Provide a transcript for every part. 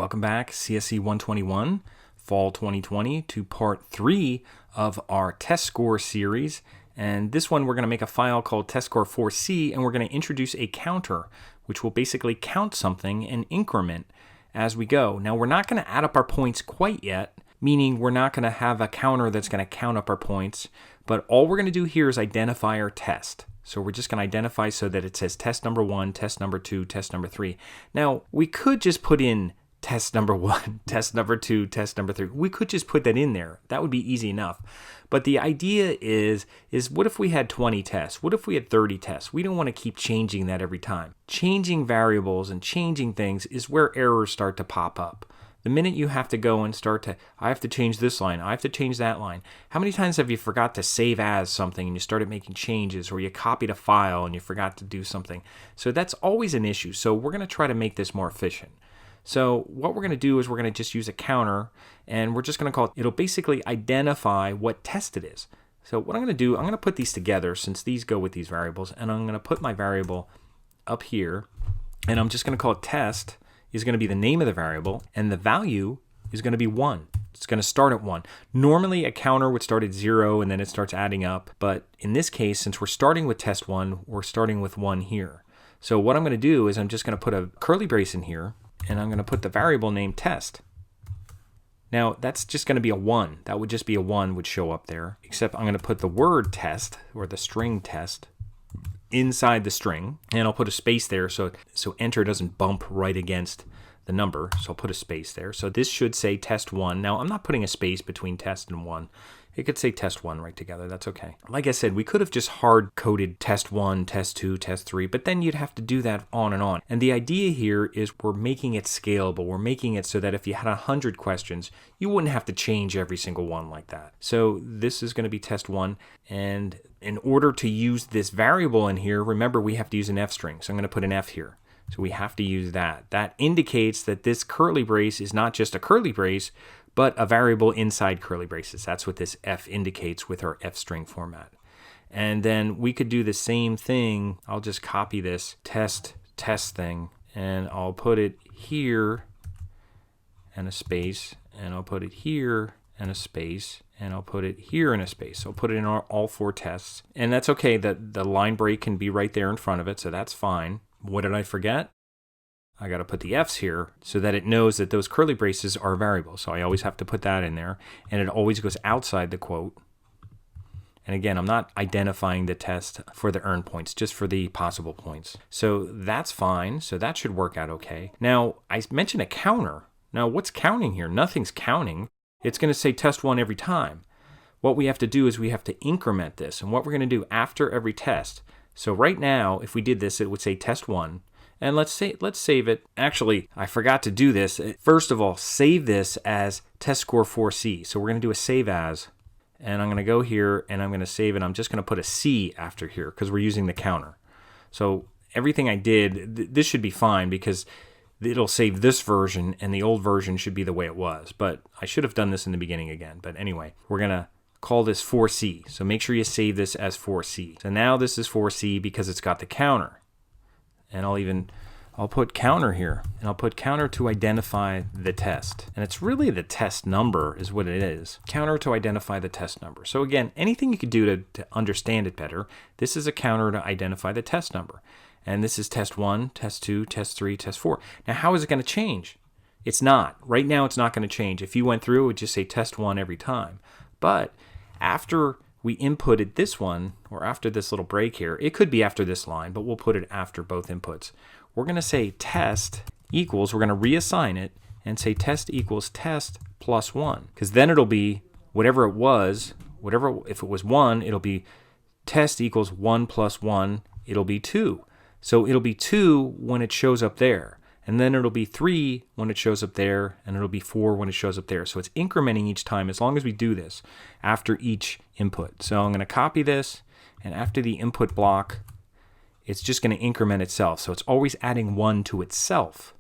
Welcome back, CSE 121, Fall 2020, to Part 3 of our test score series. And this one, we're going to make a file called testscore4c, and we're going to introduce a counter, which will basically count something and increment as we go. Now, we're not going to add up our points quite yet, meaning we're not going to have a counter that's going to count up our points, but all we're going to do here is identify our test. So we're just going to identify so that it says test number 1, test number 2, test number 3. Now, we could just put in test number 1, test number 2, test number 3. We could just put that in there. That would be easy enough. But the idea is what if we had 20 tests? What if we had 30 tests? We don't want to keep changing that every time. Changing variables and changing things is where errors start to pop up. The minute you have to go and I have to change this line, I have to change that line. How many times have you forgot to save as something and you started making changes, or you copied a file and you forgot to do something? So that's always an issue. So we're going to try to make this more efficient. So what we're going to do is we're going to just use a counter, and we're just going to call it, it'll basically identify what test it is. So what I'm going to do, I'm going to put these together since these go with these variables, and I'm going to put my variable up here, and I'm just going to call it test. Is going to be the name of the variable, and the value is going to be 1. It's going to start at 1. Normally a counter would start at 0 and then it starts adding up, but in this case, since we're starting with test 1, we're starting with 1 here. So what I'm going to do is I'm just going to put a curly brace in here, and I'm going to put the variable name test. Now that's just going to be a 1. That would just be a 1 would show up there, except I'm going to put the word test, or the string test, inside the string, and I'll put a space there so enter doesn't bump right against the number. So I'll put a space there. So this should say test 1. Now I'm not putting a space between test and 1. It could say test 1 right together. That's okay. Like I said, we could have just hard coded test 1, test 2, test 3, but then you'd have to do that on and on. And the idea here is we're making it scalable. We're making it so that if you had 100 questions, you wouldn't have to change every single one like that. So this is going to be test 1. And in order to use this variable in here, remember we have to use an F string. So I'm going to put an F here. So we have to use that. That indicates that this curly brace is not just a curly brace, but a variable inside curly braces. That's what this F indicates with our F string format. And then we could do the same thing. I'll just copy this test thing, and I'll put it here and a space, and I'll put it here and a space, and I'll put it here and a space. So I'll put it in all 4 tests. And that's okay. The line break can be right there in front of it, so that's fine. What did I forget? I got to put the F's here so that it knows that those curly braces are variables. So I always have to put that in there, and it always goes outside the quote. And again, I'm not identifying the test for the earned points, just for the possible points. So that's fine. So that should work out okay. Now, I mentioned a counter. Now, what's counting here? Nothing's counting. It's going to say test 1 every time. What we have to do is we have to increment this. And what we're going to do after every test. So right now, if we did this, it would say test 1. And let's save it. Actually, I forgot to do this. First of all, save this as testscore4c. So we're going to do a save as, and I'm going to go here and I'm going to save it. I'm just going to put a C after here because we're using the counter. So everything I did, this should be fine because it'll save this version and the old version should be the way it was. But I should have done this in the beginning again. But anyway, we're going to call this 4c. So make sure you save this as 4c. So now this is 4c because it's got the counter. And I'll put counter here, and I'll put counter to identify the test. And it's really the test number is what it is. Counter to identify the test number. So again, anything you could do to understand it better, this is a counter to identify the test number. And this is test 1, test 2, test 3, test 4. Now, how is it going to change? It's not. Right now, it's not going to change. If you went through, it would just say test 1 every time. But after we inputted this one, or after this little break here, it could be after this line, but we'll put it after both inputs. We're going to say test equals, we're going to reassign it and say test equals test plus 1, because then it'll be whatever it was, if it was 1, it'll be test equals 1 plus 1, it'll be 2. So it'll be 2 when it shows up there. And then it'll be 3 when it shows up there, and it'll be 4 when it shows up there. So it's incrementing each time as long as we do this after each input. So I'm going to copy this, and after the input block, it's just going to increment itself. So it's always adding 1 to itself.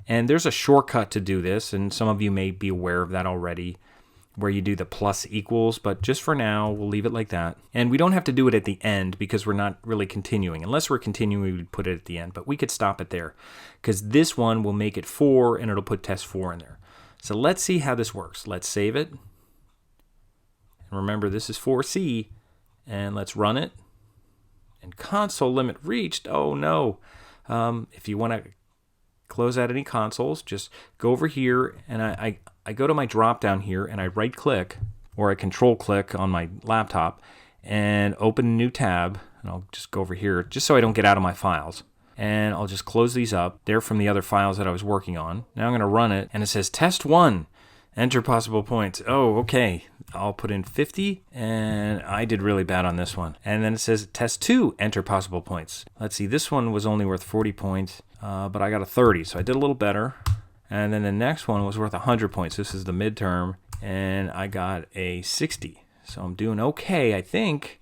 And there's a shortcut to do this, and some of you may be aware of that already. where you do the plus equals, but just for now, we'll leave it like that. And we don't have to do it at the end because we're not really continuing. Unless we're continuing, we would put it at the end, but we could stop it there because this one will make it 4 and it'll put test 4 in there. So let's see how this works. Let's save it. And remember, this is 4C, and let's run it. And console limit reached. Oh no. If you want to close out any consoles, just go over here, and I go to my drop down here and I right click, or I control click on my laptop and open a new tab, and I'll just go over here just so I don't get out of my files, and I'll just close these up. They're from the other files that I was working on. Now I'm going to run it, and it says test 1, enter possible points. Oh, okay. I'll put in 50, and I did really bad on this one. And then it says test 2, enter possible points. Let's see, this one was only worth 40 points, but I got a 30, so I did a little better. And then the next one was worth 100 points. This is the midterm, and I got a 60. So I'm doing okay, I think.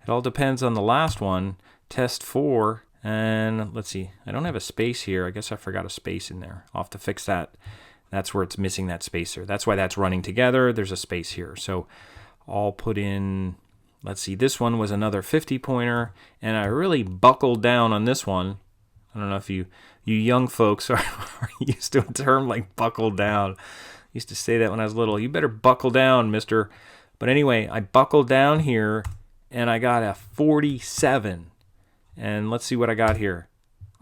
It all depends on the last one, test 4. And let's see, I don't have a space here. I guess I forgot a space in there. I'll have to fix that. That's where it's missing that spacer. That's why that's running together. There's a space here. So I'll put in, let's see, this one was another 50 pointer, and I really buckled down on this one. I don't know if you young folks are used to a term like buckle down. I used to say that when I was little. You better buckle down, mister. But anyway, I buckled down here, and I got a 47. And let's see what I got here.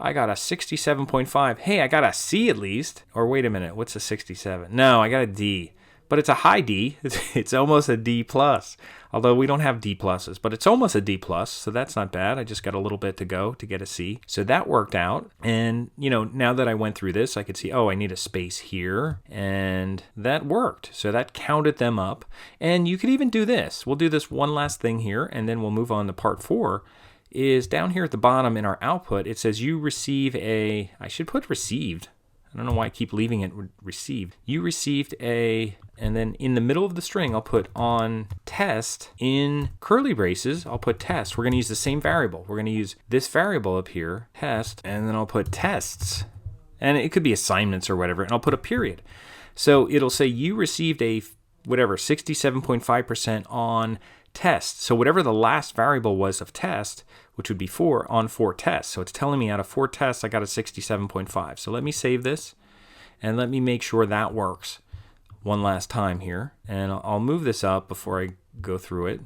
I got a 67.5. Hey, I got a C at least. Or wait a minute, what's a 67? No, I got a D. But it's a high D. It's almost a D plus. Although we don't have D pluses, but it's almost a D plus, so that's not bad. I just got a little bit to go to get a C. So that worked out. And, you know, now that I went through this, I could see, oh, I need a space here. And that worked. So that counted them up. And you could even do this. We'll do this one last thing here, and then we'll move on to part 4. Is down here at the bottom in our output, it says you receive a, I should put received. I don't know why I keep leaving it received. You received a, and then in the middle of the string, I'll put on test in curly braces. I'll put test. We're going to use the same variable. We're going to use this variable up here, test, and then I'll put tests. And it could be assignments or whatever, and I'll put a period. So it'll say you received a, whatever, 67.5% on test. So whatever the last variable was of test, which would be 4 on 4 tests. So it's telling me out of 4 tests, I got a 67.5. So let me save this and let me make sure that works one last time here. And I'll move this up before I go through it.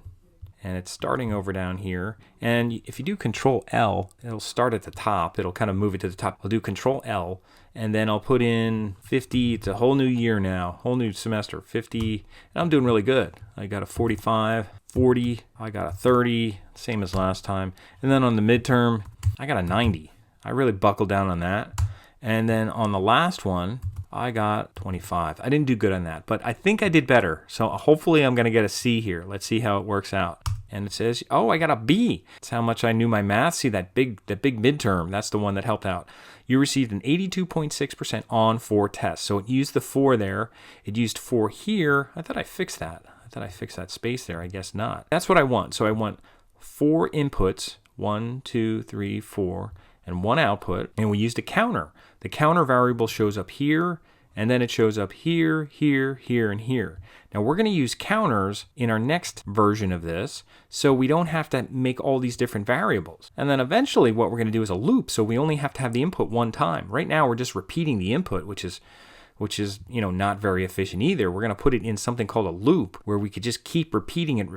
And it's starting over down here. And if you do Control L, it'll start at the top. It'll kind of move it to the top. I'll do Control L, and then I'll put in 50. It's a whole new year now, whole new semester, 50. And I'm doing really good. I got a 45, 40. I got a 30, same as last time. And then on the midterm, I got a 90. I really buckled down on that. And then on the last one, I got 25. I didn't do good on that, but I think I did better. So hopefully I'm going to get a C here. Let's see how it works out. And it says, oh, I got a B. That's how much I knew my math. See that big midterm. That's the one that helped out. You received an 82.6% on 4 tests. So it used the 4 there. It used 4 here. I thought I fixed that. I thought I fixed that space there. I guess not. That's what I want. So I want 4 inputs, 1, 2, 3, 4, and 1 output. And we used a counter. The counter variable shows up here, and then it shows up here, here, here, and here. Now we're going to use counters in our next version of this, so we don't have to make all these different variables. And then eventually what we're going to do is a loop, so we only have to have the input one time. Right now we're just repeating the input, which is not very efficient either. We're going to put it in something called a loop where we could just keep repeating it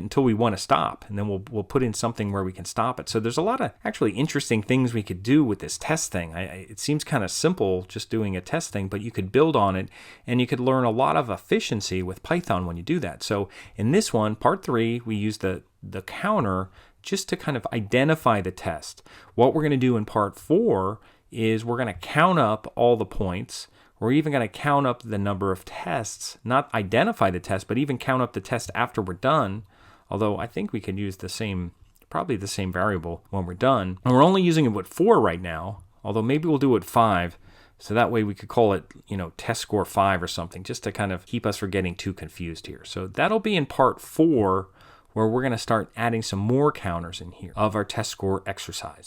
until we want to stop. And then we'll put in something where we can stop it. So there's a lot of actually interesting things we could do with this test thing. It seems kind of simple just doing a test thing, but you could build on it and you could learn a lot of efficiency with Python when you do that. So in this one, part 3, we use the counter just to kind of identify the test. What we're going to do in part 4 is we're going to count up all the points. We're even going to count up the number of tests, not identify the test, but even count up the test after we're done. Although I think we could use probably the same variable when we're done. And we're only using it with 4 right now, although maybe we'll do it 5. So that way we could call it, test score 5 or something, just to kind of keep us from getting too confused here. So that'll be in part 4, where we're going to start adding some more counters in here of our test score exercise.